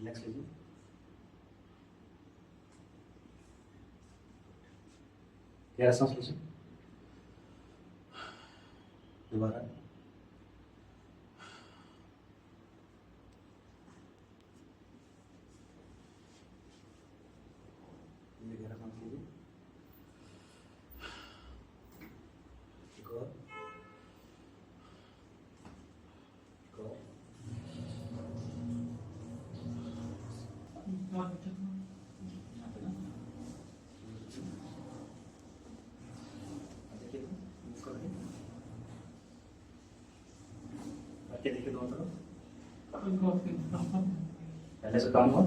Relax लीजिए। गहरा सांस लीजिए। दोबारा। गहरा सांस लीजिए। एक और। एक और। देखिए मूव कर रही है। देखिए दोनों तरफ। पहले से काम हुआ।